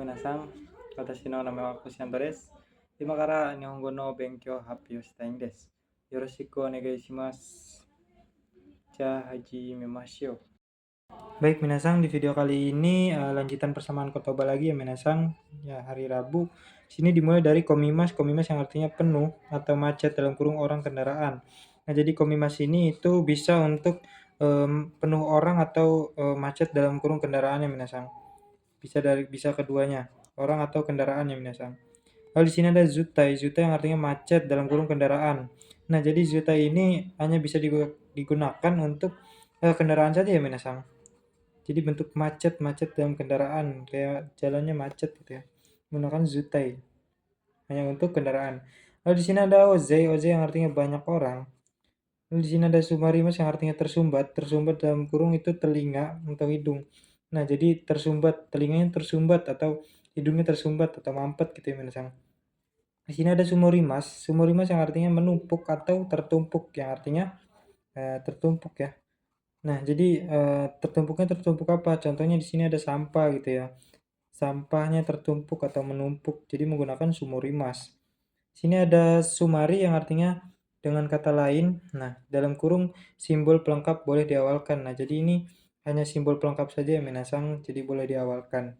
皆さん、私の名前はコシアントです。今から日本語の勉強を発表したいんです。よろしくお願いします。じゃあ始めましょう。Baik, minasang, di video kali ini lanjutan persamaan kotoba lagi ya minasang. Ya, hari Rabu. Sini dimulai dari komimas, komimas yang artinya penuh atau macet dalam kurung orang kendaraan. Nah, jadi komimas ini itu bisa untuk penuh orang atau macet dalam kurung kendaraan ya minasang. Bisa keduanya, orang atau kendaraan ya minasang. Lalu di sini ada zutai, zutai yang artinya macet dalam kurung kendaraan. Nah, jadi zutai ini hanya bisa digunakan untuk kendaraan saja ya minasang. Jadi bentuk macet dalam kendaraan, kayak jalannya macet gitu ya. Menggunakan zutai, hanya untuk kendaraan. Lalu di sini ada ozei, ozei yang artinya banyak orang. Lalu di sini ada sumarimas yang artinya tersumbat, tersumbat dalam kurung itu telinga atau hidung. Nah, jadi tersumbat, telinganya tersumbat atau hidungnya tersumbat atau mampet gitu ya minasang. Di sini ada sumurimas, sumurimas yang artinya menumpuk atau tertumpuk, yang artinya tertumpuk ya. Nah, jadi tertumpuknya tertumpuk apa? Contohnya di sini ada sampah gitu ya. Sampahnya tertumpuk atau menumpuk, jadi menggunakan sumurimas. Sini ada sumari yang artinya dengan kata lain. Nah, dalam kurung simbol pelengkap boleh diawalkan. Nah, jadi ini hanya simbol pelengkap saja ya minasang, jadi boleh diawalkan.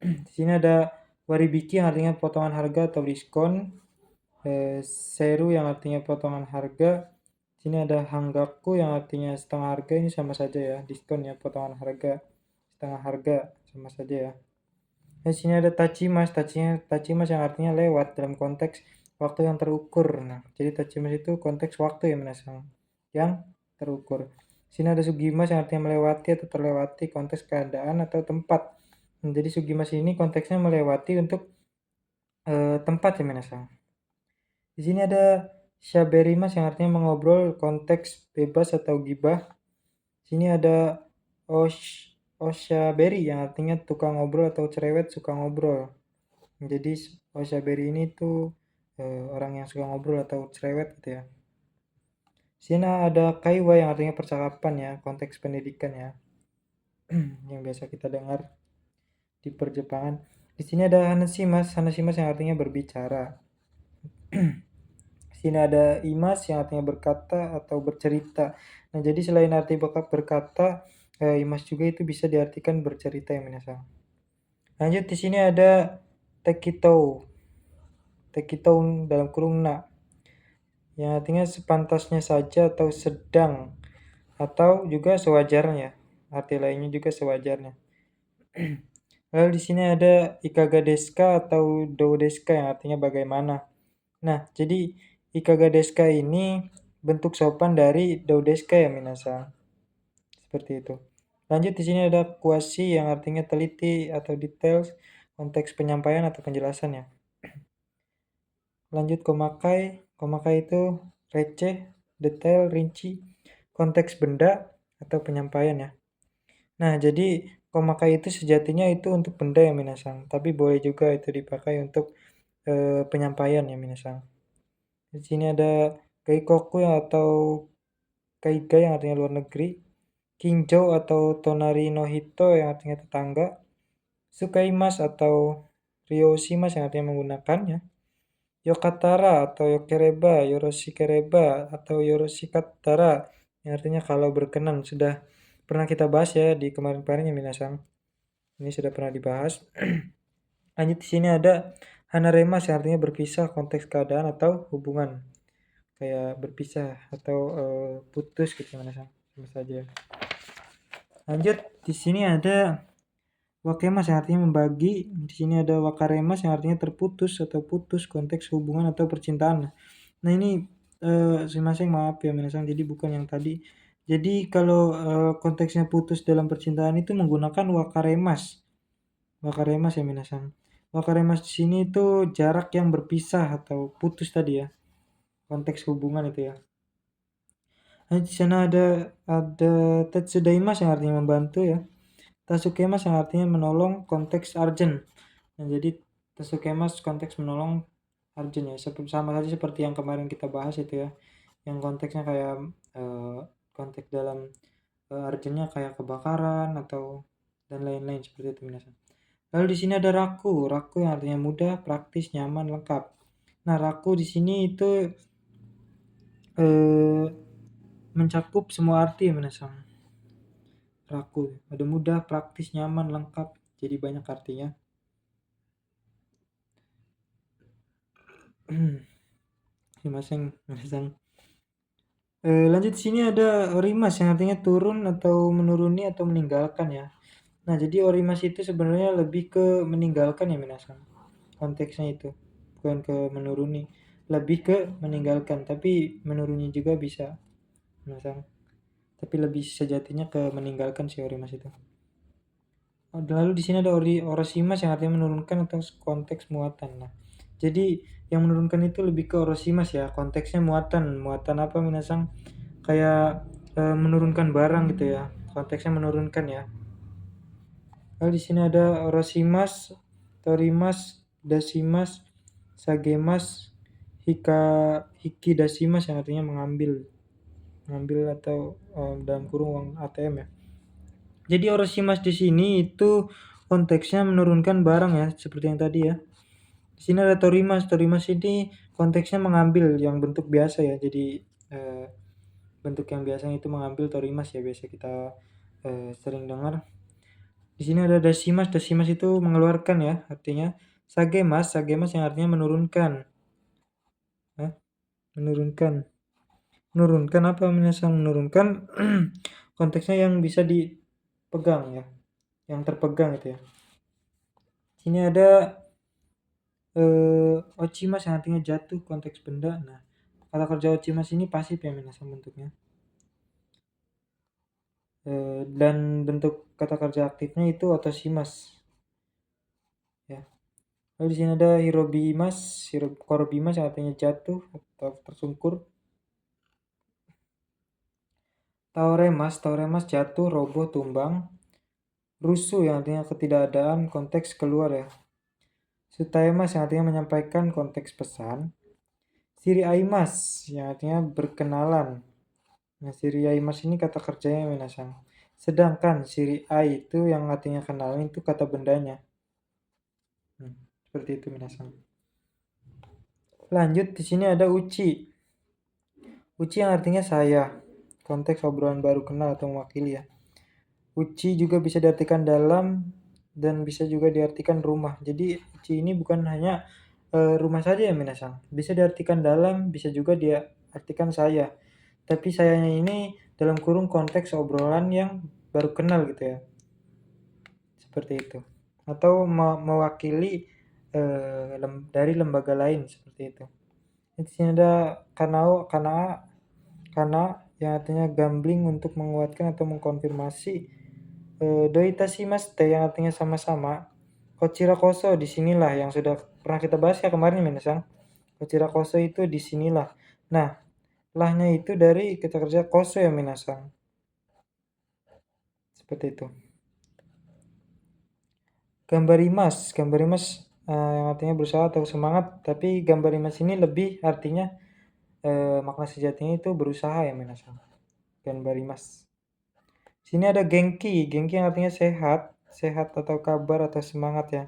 Di sini ada waribiki yang artinya potongan harga atau diskon. Seru yang artinya potongan harga. Sini ada hanggaku yang artinya setengah harga, ini sama saja ya, diskon ya, potongan harga, setengah harga, sama saja ya. Di sini ada tachimas, tachimas yang artinya lewat dalam konteks waktu yang terukur. Nah, jadi tachimas itu konteks waktu ya minasang, yang terukur. Sini ada sugimas yang artinya melewati atau terlewati konteks keadaan atau tempat. Nah, jadi sugimas ini konteksnya melewati untuk tempat ya minasang. Di sini ada shaberimas yang artinya mengobrol konteks bebas atau gibah. Sini ada oshaberi yang artinya tukang ngobrol atau cerewet suka ngobrol. Jadi oshaberi ini tuh orang yang suka ngobrol atau cerewet gitu ya. Sini ada kaiwa yang artinya percakapan ya, konteks pendidikan ya. Yang biasa kita dengar di perjepangan. Di sini ada hanasimas, hanasimas yang artinya berbicara. Sini ada imas yang artinya berkata atau bercerita. Nah, jadi selain arti berkata, imas juga itu bisa diartikan bercerita ya minasang. Lanjut di sini ada tekitou. Tekitou dalam kurung na. Yang artinya sepantasnya saja atau sedang atau juga sewajarnya. Arti lainnya juga sewajarnya. Lalu di sini ada ikaga deska atau do deska yang artinya bagaimana. Nah, jadi ikaga deska ini bentuk sopan dari do deska ya minasang. Seperti itu. Lanjut di sini ada kuasi yang artinya teliti atau details, konteks penyampaian atau penjelasan ya. Lanjut komakai, komakai itu receh, detail, rinci, konteks benda atau penyampaian ya. Nah, jadi komakai itu sejatinya itu untuk benda ya minasang, tapi boleh juga itu dipakai untuk penyampaian ya minasang. Di sini ada Gaikoku atau Kaiga yang artinya luar negeri, Kinjo atau Tonari no Hito yang artinya tetangga, Sukaimas atau Ryoshimas yang artinya menggunakannya, Yokatara atau Yokereba, Yoroshikereba atau Yoroshikatara yang artinya kalau berkenan. Sudah pernah kita bahas ya di kemarin-kemarin ya minasang. Ini sudah pernah dibahas. Lanjut di sini ada Hanaremas yang artinya berpisah konteks keadaan atau hubungan. Kayak berpisah atau putus gitu minasang. Sama saja. Lanjut di sini ada wakemas yang artinya membagi. Di sini ada wakaremas yang artinya terputus atau putus konteks hubungan atau percintaan. Nah, ini masing-masing maaf ya minasang, jadi bukan yang tadi. Jadi kalau konteksnya putus dalam percintaan itu menggunakan wakaremas. Wakaremas ya minasang. Wakaremas di sini itu jarak yang berpisah atau putus tadi ya. Konteks hubungan itu ya. Nah, di sana ada tetsudaimas yang artinya membantu ya. Tasukemas yang artinya menolong konteks urgent. Nah, jadi tasukemas konteks menolong urgent ya. Sama saja seperti yang kemarin kita bahas itu ya. Yang konteksnya kayak konteks dalam urgentnya kayak kebakaran atau dan lain-lain seperti itu minasang. Lalu di sini ada raku. Raku yang artinya mudah, praktis, nyaman, lengkap. Nah, raku di sini itu eh, mencakup semua arti ya minasang. Raku. Ada mudah, praktis, nyaman, lengkap. Jadi banyak artinya. Minasang, minasang. Lanjut di sini ada orimas yang artinya turun atau menuruni atau meninggalkan ya. Nah, jadi orimas itu sebenarnya lebih ke meninggalkan ya minasang. Konteksnya itu bukan ke menuruni, lebih ke meninggalkan, tapi menuruni juga bisa minasang. Tapi lebih sejatinya ke meninggalkan si orimas itu. Lalu di sini ada orosimas yang artinya menurunkan atau konteks muatan. Nah, jadi yang menurunkan itu lebih ke orosimas ya, konteksnya muatan. Muatan apa minasang? Kayak menurunkan barang gitu ya. Konteksnya menurunkan ya. Lalu di sini ada orosimas, torimas, dasimas, sagemas, hikidasimas yang artinya mengambil. Mengambil atau dalam kurung uang ATM ya. Jadi orosimas di sini itu konteksnya menurunkan barang ya, seperti yang tadi ya. Di sini ada torimas. Torimas ini konteksnya mengambil yang bentuk biasa ya. Jadi bentuk yang biasanya itu mengambil torimas ya, biasa kita sering dengar. Di sini ada dasimas. Dasimas itu mengeluarkan ya, artinya. Sagemas. Sagemas yang artinya menurunkan. Menurunkan. Menurunkan apa minasang? Menurunkan konteksnya yang bisa dipegang ya, yang terpegang itu ya. Sini ada ochimas yang artinya jatuh, konteks benda. Nah, kata kerja ochimas ini pasif ya minasang bentuknya. Dan bentuk kata kerja aktifnya itu otoshimas ya. Lalu di sini ada hirobimas, korobimas yang artinya jatuh atau tersungkur. Taoremas, taoremas jatuh, roboh, tumbang. Rusuh yang artinya ketidakadaan, konteks keluar ya. Sutaemas yang artinya menyampaikan, konteks pesan. Siriaimas yang artinya berkenalan. Nah, siriaimas ini kata kerjanya minasang. Sedangkan siriai itu yang artinya kenalan itu kata bendanya. Seperti itu minasang. Lanjut di sini ada uci. Uci yang artinya saya. Konteks obrolan baru kenal atau mewakili ya. Uci juga bisa diartikan dalam dan bisa juga diartikan rumah. Jadi uci ini bukan hanya rumah saja ya minasang. Bisa diartikan dalam, bisa juga diartikan saya. Tapi sayanya ini dalam kurung konteks obrolan yang baru kenal gitu ya. Seperti itu. Atau mewakili dari lembaga lain seperti itu. Di sini ada kana yang artinya gambling untuk menguatkan atau mengkonfirmasi. Doitashimaste yang artinya sama-sama. Kochira koso disinilah yang sudah pernah kita bahas ya kemarin minasang. Kochira koso itu disinilah. Nah, lahnya itu dari kata kerja koso ya minasang. Seperti itu. Gambarimas yang artinya berusaha atau semangat, tapi gambarimas ini lebih artinya makna sejatinya itu berusaha ya minasang. Gambarimas. Sini ada gengki yang artinya sehat, sehat atau kabar atau semangat ya.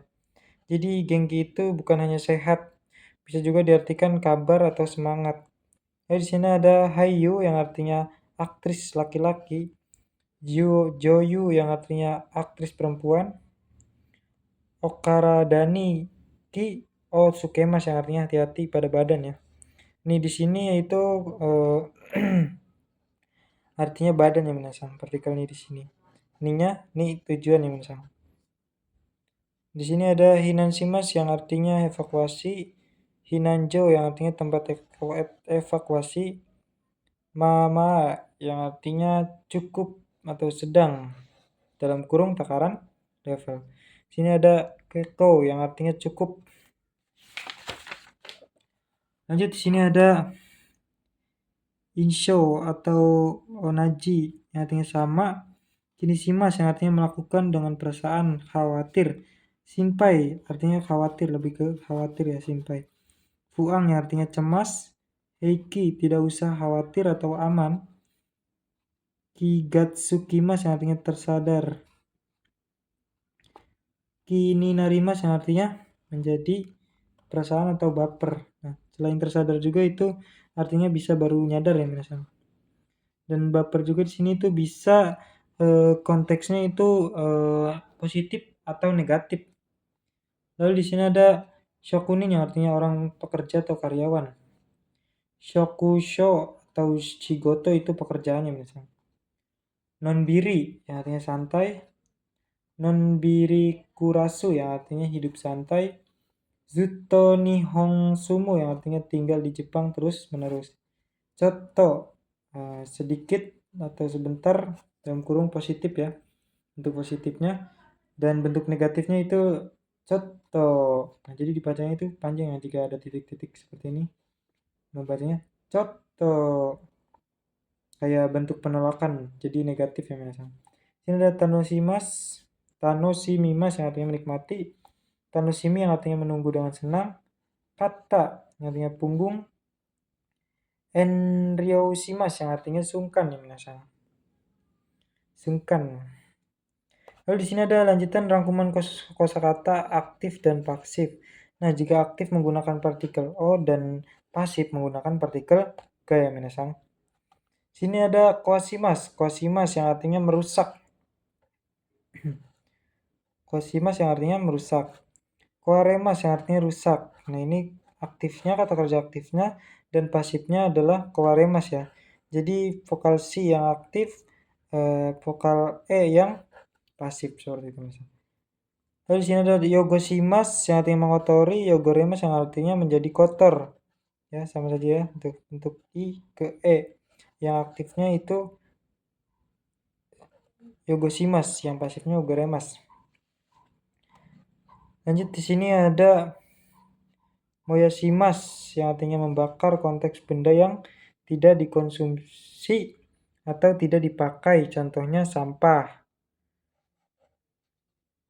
Jadi gengki itu bukan hanya sehat, bisa juga diartikan kabar atau semangat. Di sini ada Hayu yang artinya aktris laki-laki, Joyu yang artinya aktris perempuan, Okaradani Ki Otsukemas yang artinya hati-hati pada badan ya. Ini di sini yaitu artinya badan yang minasang. Partikel ini di sini. Ininya, ini tujuan yang minasang. Di sini ada Hinanshimas yang artinya evakuasi, Hinanjo yang artinya tempat evakuasi, Mama yang artinya cukup atau sedang dalam kurung takaran level. Di sini ada Keko yang artinya cukup. Lanjut di sini ada Insho atau Onaji yang artinya sama, Kinishimas yang artinya melakukan dengan perasaan khawatir, Shinpai artinya khawatir, lebih ke khawatir ya Shinpai. Fuang yang artinya cemas, Heiki tidak usah khawatir atau aman, Kigatsukimas yang artinya tersadar. Kini narimas yang artinya menjadi perasaan atau baper. Nah, selain tersadar juga itu artinya bisa baru nyadar ya minasan. Dan baper juga di sini tuh bisa konteksnya itu positif atau negatif. Lalu di sini ada shokunin yang artinya orang pekerja atau karyawan. Shokusho atau shigoto itu pekerjaannya misalnya. Nonbiri yang artinya santai. Nonbiri kurasu yang artinya hidup santai. Zutto nihon sumu yang artinya tinggal di Jepang terus menerus. Cotto sedikit atau sebentar dalam kurung positif ya. Bentuk positifnya dan bentuk negatifnya itu cotto. Nah, jadi dibacanya itu panjang ya jika ada titik-titik seperti ini. Membacanya cotto. Kayak bentuk penolakan jadi negatif ya minasan. Sini ada tanosimimas yang artinya menikmati, tanoshimi yang artinya menunggu dengan senang, kata yang artinya punggung, enryoshimas yang artinya sungkan ya minasan. Sungkan. Lalu di sini ada lanjutan rangkuman kosakata aktif dan pasif. Nah, jika aktif menggunakan partikel o dan pasif menggunakan partikel k ya minasan. Sini ada kosimas yang artinya merusak. Kosimas yang artinya merusak. Koaremas yang artinya rusak. Nah, ini aktifnya, kata kerja aktifnya, dan pasifnya adalah koaremas ya. Jadi vokal C yang aktif, vokal E yang pasif seperti itu misalnya. Lalu di sini ada yogoshimas yang artinya mengotori, yogoremas yang artinya menjadi kotor. Ya, sama saja ya untuk I ke E. Yang aktifnya itu yogoshimas, yang pasifnya yogoremas. Lanjut di sini ada moyashimas yang artinya membakar, konteks benda yang tidak dikonsumsi atau tidak dipakai, contohnya sampah.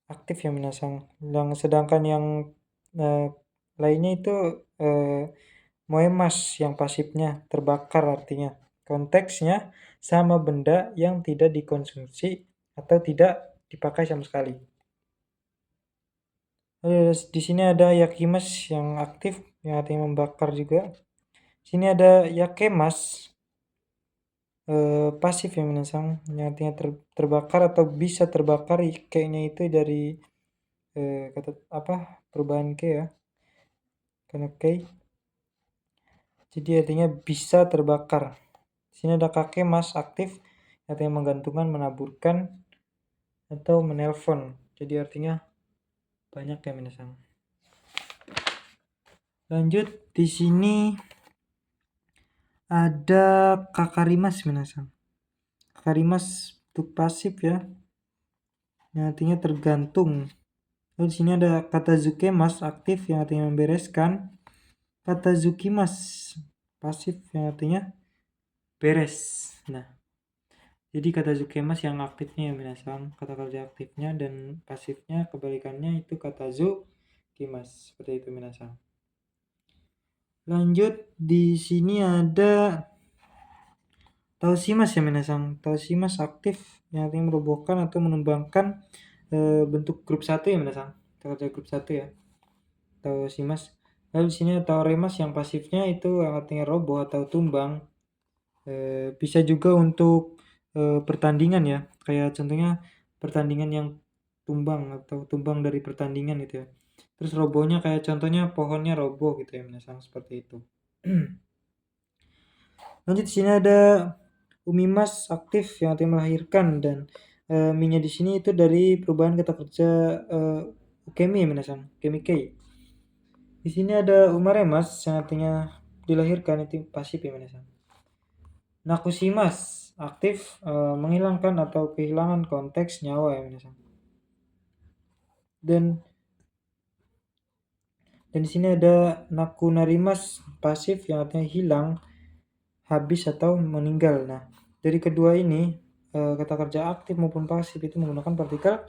Aktif ya minasang. Yang sedangkan yang lainnya itu moemas yang pasifnya terbakar artinya. Konteksnya sama benda yang tidak dikonsumsi atau tidak dipakai sama sekali. Di sini ada yakimas yang aktif yang artinya membakar juga. Sini ada yakemas pasif yang minasang yang artinya terbakar atau bisa terbakar. Kayaknya itu dari kata apa perubahan ke ya, karena ke jadi artinya bisa terbakar. Di sini ada kakemas aktif artinya menggantungkan, menaburkan atau menelpon, jadi artinya banyak ya minasang. Lanjut di sini ada kakarimas minasang. Kakarimas untuk pasif ya, yang artinya tergantung. Lalu di sini ada kata zukemas aktif yang artinya membereskan, kata zukimas pasif yang artinya beres. Nah, jadi kata zukemas yang aktifnya ya minasang, kata kerja aktifnya, dan pasifnya kebalikannya itu kata zukimas, seperti itu minasang. Lanjut di sini ada taushimas ya minasang. Taushimas aktif yang artinya merobohkan atau menumbangkan bentuk grup 1 ya minasang. Kerja grup 1 ya. Taushimas. Lalu di sini ada taoremas yang pasifnya itu artinya roboh atau tumbang. Bisa juga untuk pertandingan ya. Kayak contohnya pertandingan yang tumbang atau tumbang dari pertandingan gitu ya. Terus robohnya kayak contohnya pohonnya roboh gitu ya minasang, seperti itu. Lanjut di sini ada umimas aktif yang artinya melahirkan, dan minya di sini itu dari perubahan kata kerja ukemi ya minasang, ukemi-kei. Di sini ada umaremas yang artinya dilahirkan, itu pasif ya minasang. Nakushimas aktif menghilangkan atau kehilangan, konteks nyawa ya minasang. Dan di sini ada nakunarimas pasif yang artinya hilang, habis atau meninggal. Nah, dari kedua ini kata kerja aktif maupun pasif itu menggunakan partikel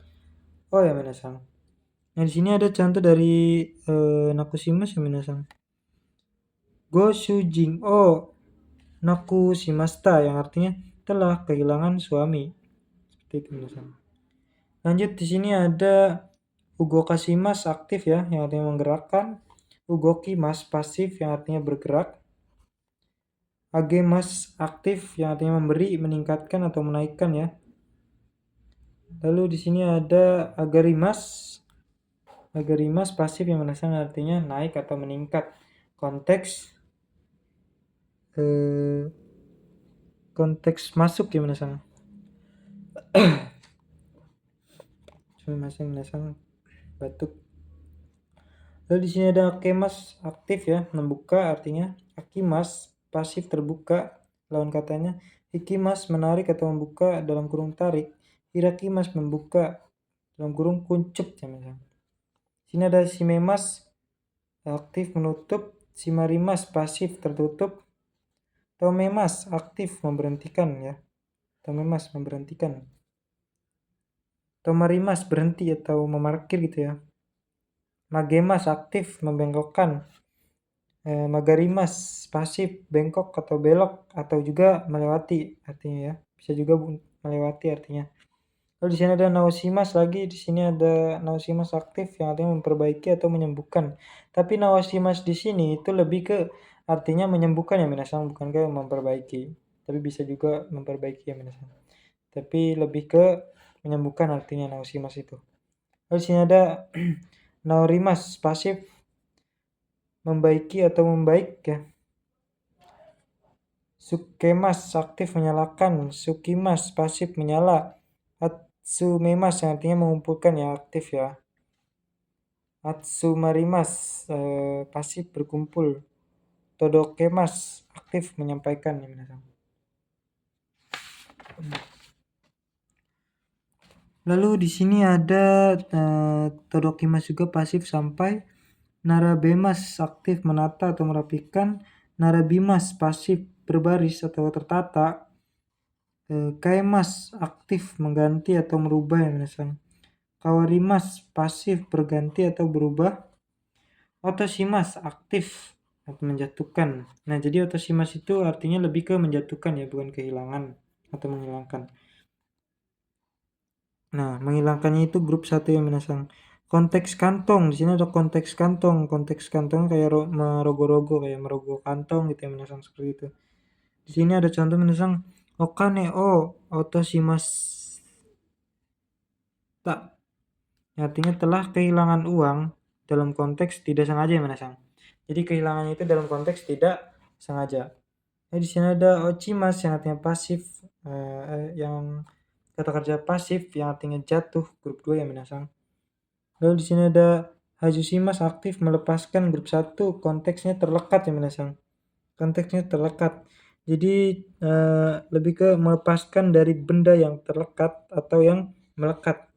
o ya minasang. Nah, di sini ada contoh dari nakushimas ya minasang. Go shujin o nakushimashita yang artinya telah kehilangan suami. Seperti itu minasang. Lanjut di sini ada Ugokashimasu aktif ya, yang artinya menggerakkan. Ugokimasu pasif yang artinya bergerak. Agemasu aktif yang artinya memberi, meningkatkan atau menaikkan ya. Lalu di sini ada agarimasu. Agarimasu pasif yang menasang artinya naik atau meningkat. Konteks masuk ya menasang. Menasang batuk. Lalu di sini ada akemas aktif ya, membuka artinya. Akimas pasif terbuka, lawan katanya. Hikimas menarik atau membuka dalam kurung tarik. Hirakimas membuka dalam kurung kuncup ya menasang. Sini ada shimemas aktif menutup, shimarimas pasif tertutup, tomemas aktif memberhentikan ya. Tomemas memberhentikan. Tomarimas berhenti atau memarkir gitu ya. Magemas aktif membengkokkan. Magarimas pasif bengkok atau belok atau juga melewati artinya ya. Bisa juga melewati artinya. Lalu di sini ada naosimas lagi. Di sini ada naosimas aktif yang artinya memperbaiki atau menyembuhkan. Tapi naosimas di sini itu lebih ke artinya menyembuhkan ya minasang, bukan ke memperbaiki. Tapi bisa juga memperbaiki ya minasang. Tapi lebih ke menyembuhkan artinya naosimas itu. Lalu di sini ada naorimas pasif membaiki atau membaik ya. Sukemas aktif menyalakan, sukimas pasif menyala, atsumemas yang artinya mengumpulkan ya, aktif ya. Atsumarimas pasif berkumpul, todokemas aktif menyampaikan ya minasang. Lalu di sini ada todokemas juga pasif sampai. Narabemas aktif menata atau merapikan. Narabimas pasif berbaris atau tertata. Kaemas aktif mengganti atau merubah ya minasang. Kawarimas pasif berganti atau berubah. Otoshimas aktif atau menjatuhkan. Nah jadi otoshimas itu artinya lebih ke menjatuhkan ya, bukan kehilangan atau menghilangkan. Nah menghilangkannya itu grup 1 ya minasang. Konteks kantong, di sini ada konteks kantong. Konteks kantong kayak merogoh-rogoh, kayak merogoh kantong gitu ya minasang, seperti itu. Di sini ada contoh minasang, okane o otoshimashita. Artinya telah kehilangan uang dalam konteks tidak sengaja minasang. Jadi kehilangannya itu dalam konteks tidak sengaja. Nah, di sini ada ochimas yang artinya pasif, yang kata kerja pasif yang artinya jatuh, grup 2 ya minasang. Lalu di sini ada hajushimas aktif melepaskan, grup 1, konteksnya terlekat ya minasang. Konteksnya terlekat. Jadi lebih ke melepaskan dari benda yang terlekat atau yang melekat.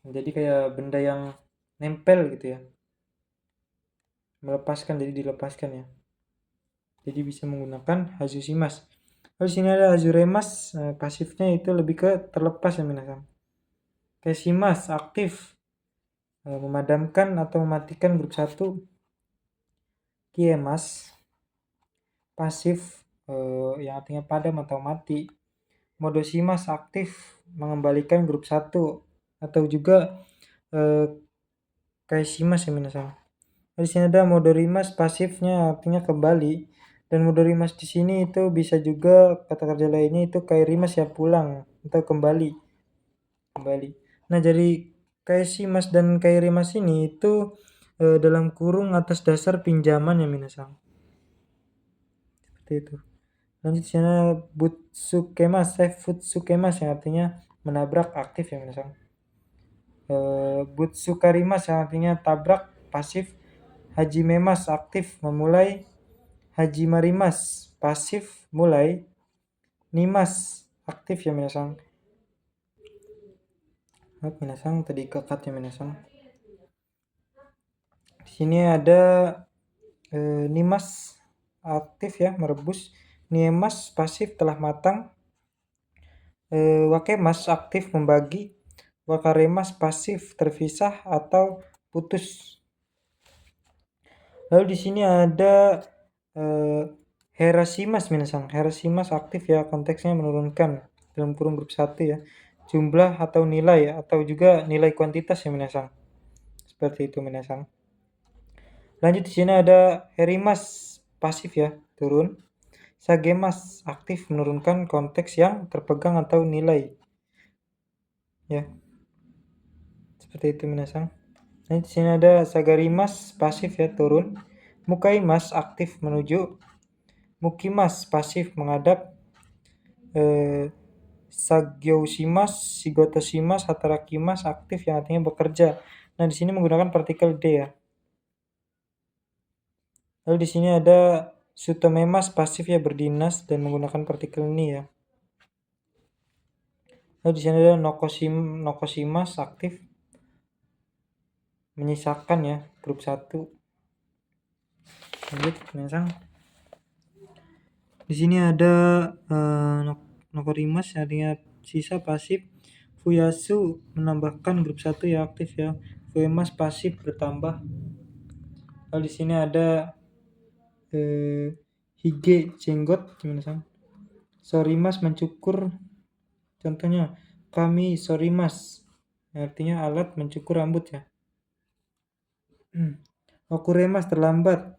Jadi kayak benda yang nempel gitu ya. Melepaskan, jadi dilepaskan ya. Jadi bisa menggunakan hajushimas. Lalu di sini ada hazuremas, pasifnya itu lebih ke terlepas ya minasang. Keshimas aktif memadamkan atau mematikan, grup 1. Kiemas pasif yang artinya padam atau mati. Modoshimas aktif mengembalikan, grup 1 atau juga kaishimas ya minasang. Di sini ada modorimas pasifnya artinya kembali, dan modorimas di sini itu bisa juga kata kerja lainnya itu kairimas ya, pulang atau kembali. Nah jadi kaishimas dan kairimas ini itu dalam kurung atas dasar pinjaman ya minasang. Seperti itu. Lanjut di sana futsukemas yang artinya menabrak, aktif ya minasang. Butsukarimas yang artinya tabrak, pasif. Hajimemas aktif memulai. Hajimarimas pasif mulai. Nimas aktif ya minasang. Minasang tadi kekat ya minasang. Di sini ada nimas aktif ya, merebus. Niemas pasif telah matang. Wakemas aktif membagi. Wakaremas pasif terpisah atau putus. Lalu di sini ada herasimas minasang. Herasimas aktif ya, konteksnya menurunkan dalam kurung grup 1 ya. Jumlah atau nilai atau juga nilai kuantitas ya minasang. Seperti itu minasang. Lanjut di sini ada herimas pasif ya, turun. Sagemas aktif menurunkan konteks yang terpegang atau nilai. Ya, seperti itu minasang. Nah, di sini ada sagarimas pasif ya, turun. Mukaimas aktif menuju. Mukimas pasif menghadap. Sagyoshimas, Shigotoshimas, Hatarakimas aktif yang artinya bekerja. Nah, di sini menggunakan partikel D ya. Lalu di sini ada sutomemas pasif ya, berdinas dan menggunakan partikel ni ya. Lalu di sini ada nokoshimas aktif menyisakan ya, grup 1. Lanjut, menyisakan. Di sini ada nokorimas artinya sisa pasif. Fuyasu menambahkan grup 1 ya, aktif ya. Fuemas pasif bertambah. Lalu di sini ada hige jenggot gimana? Sorimas mencukur. Contohnya kami sorimas artinya alat mencukur rambut ya. Okuremas terlambat.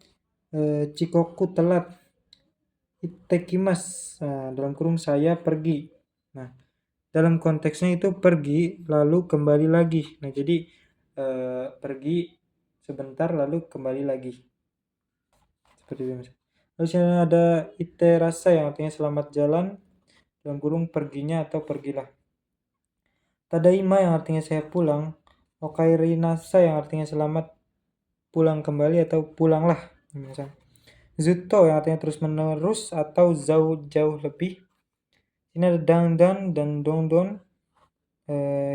Chikoku telat. Itekimas dalam kurung saya pergi. Nah, dalam konteksnya itu pergi lalu kembali lagi. Nah, jadi pergi sebentar lalu kembali lagi. Seperti itu. Lalu sini ada iterasa yang artinya selamat jalan, dalam kurung perginya atau pergilah. Tadaima yang artinya saya pulang. Okairinasa yang artinya selamat pulang kembali atau pulanglah. Zuto yang artinya terus menerus atau jauh lebih. Ini ada dangdan dan dongdon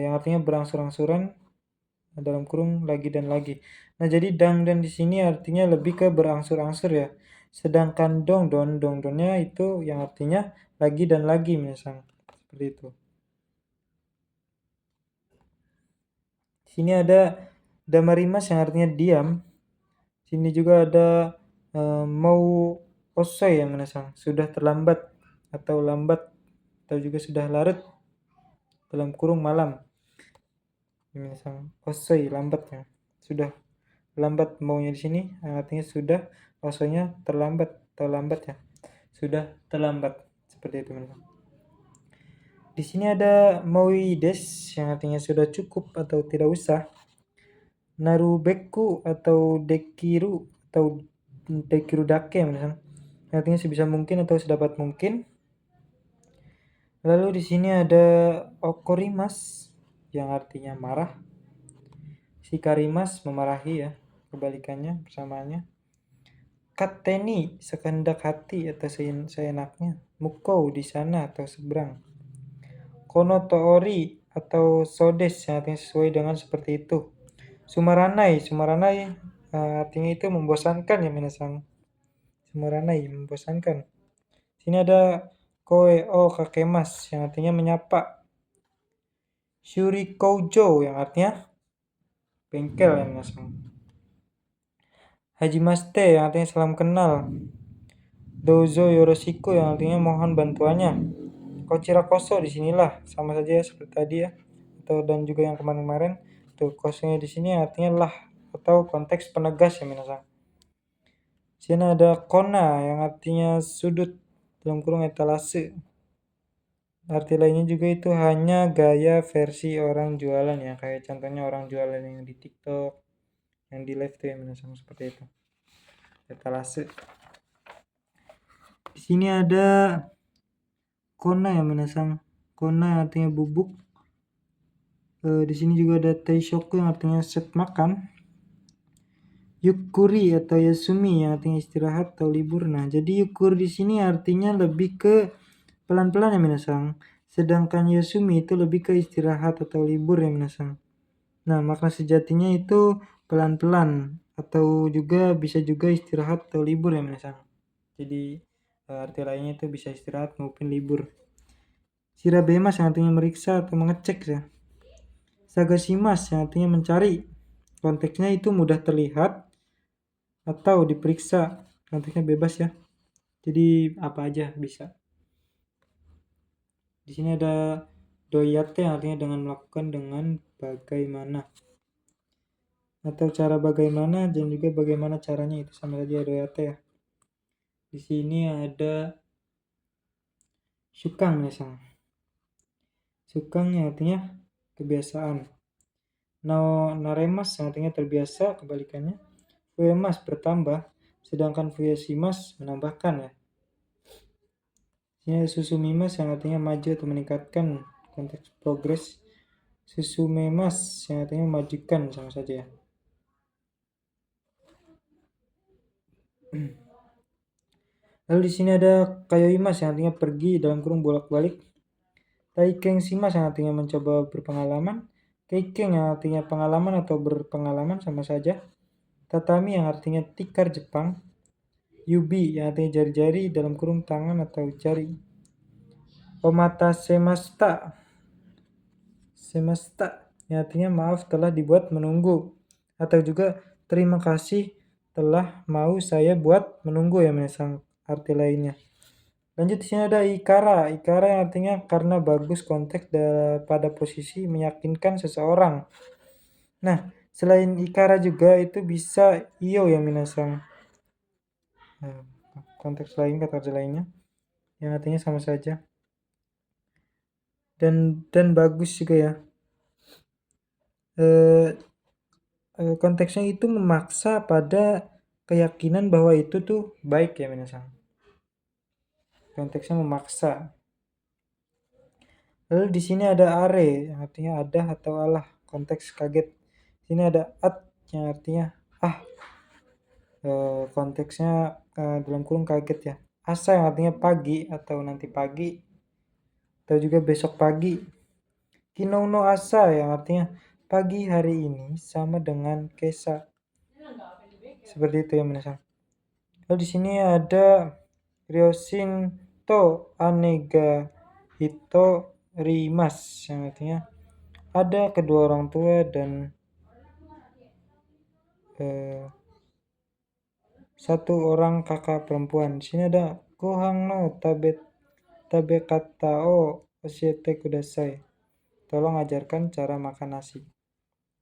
yang artinya berangsur-angsuran, dalam kurung lagi dan lagi. Nah, jadi dangdan di sini artinya lebih ke berangsur-angsur ya. Sedangkan dongdonnya itu yang artinya lagi dan lagi misalnya. Seperti itu. Di sini ada damarimas yang artinya diam. Sini juga ada mau osoi yang menasang, sudah terlambat atau lambat atau juga sudah larut, dalam kurung malam. Menasang osoi lambat ya. Sudah lambat maunya di sini artinya sudah, osoinya terlambat atau lambat ya. Sudah terlambat. Seperti itu menasang. Di sini ada moides yang artinya sudah cukup atau tidak usah. Narubeku atau dekiru atau dekiru dake misalnya, artinya sebisa mungkin atau sedapat mungkin. Lalu di sini ada okorimas yang artinya marah. Shikarimas memarahi ya, kebalikannya bersamaannya. Kateni sekehendak hati atau seenaknya. Mukou di sana atau seberang. Konotori atau sodes yang artinya sesuai dengan seperti itu. Sumaranai artinya itu membosankan ya minasang. Sumaranai membosankan. Sini ada koe o kakemas yang artinya menyapa. Shurikoujo yang artinya bengkel ya minasang. Hajimashite yang artinya salam kenal. Dozo yoroshiku yang artinya mohon bantuannya. Kochirakoso disinilah, sama saja seperti tadi ya, atau dan juga yang kemarin-kemarin. Tuh, kosonya di sini artinya lah atau konteks penegas ya minasang. Sini ada kona yang artinya sudut, dalam kurung etalase. Arti lainnya juga itu hanya gaya versi orang jualan ya, kayak contohnya orang jualan yang di TikTok, yang di live tuh ya minasang, seperti itu. Etalase. Di sini ada kona ya minasang. Kona artinya bubuk. Di sini juga ada teishoku yang artinya set makan. Yukuri atau yasumi yang artinya istirahat atau libur. Nah, jadi yukuri di sini artinya lebih ke pelan-pelan ya minasang. Sedangkan yasumi itu lebih ke istirahat atau libur ya minasang. Nah, makna sejatinya itu pelan-pelan atau juga bisa juga istirahat atau libur ya minasang. Jadi arti lainnya itu bisa istirahat maupun libur. Shirabemas yang artinya meriksa atau mengecek ya. Sagashimas yang artinya mencari. Konteksnya itu mudah terlihat atau diperiksa. Konteksnya bebas ya. Jadi apa aja bisa. Di sini ada doyate yang artinya dengan melakukan, dengan bagaimana. atau cara bagaimana dan juga bagaimana caranya itu sama saja doyate ya. Di sini ada sukang misalnya. Sukang yang artinya kebiasaan. No naremas yang artinya terbiasa kebalikannya. Fuemas bertambah, sedangkan fuyashimas menambahkan ya. Sini ada susumimas yang artinya maju atau meningkatkan konteks progres. Susumemas yang artinya memajukan sama saja ya. Lalu di sini ada kayoimas yang artinya pergi dalam kurung bolak-balik. Taikeng simas yang artinya mencoba berpengalaman. Keikeng yang artinya pengalaman atau berpengalaman sama saja. Tatami yang artinya tikar Jepang. Yubi yang artinya jari-jari dalam kurung tangan atau jari. Omata semesta yang artinya maaf telah dibuat menunggu. Atau juga terima kasih telah mau saya buat menunggu ya menasang arti lainnya. Lanjut di sini ada ikara. Ikara yang artinya karena bagus konteks pada posisi meyakinkan seseorang. Nah, selain ikara juga itu bisa iyo ya minasang. Konteks lain kata kerja lainnya yang artinya sama saja. Dan bagus juga ya. Konteksnya itu memaksa pada keyakinan bahwa itu tuh baik ya minasang. Konteksnya memaksa. Lalu di sini ada are yang artinya ada atau Allah, konteks kaget. Di sini ada at yang artinya konteksnya dalam kurung kaget ya. Asa yang artinya pagi atau nanti pagi atau juga besok pagi. Kinouno asa yang artinya pagi hari ini sama dengan kesa. Seperti itu ya minasang. Lalu di sini ada ryoshin to anega hito rimas yang artinya ada kedua orang tua dan satu orang kakak perempuan. Di sini ada gohang no tabekata o oshiete kudasai. Tolong ajarkan cara makan nasi.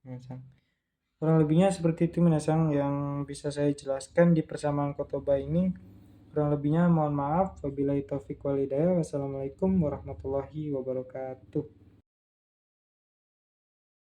Minasang. Kurang lebihnya seperti itu minasang yang bisa saya jelaskan di persamaan kotoba ini. Kurang lebihnya mohon maaf. Wabillahi taufiq wal hidayah. Wassalamualaikum warahmatullahi wabarakatuh.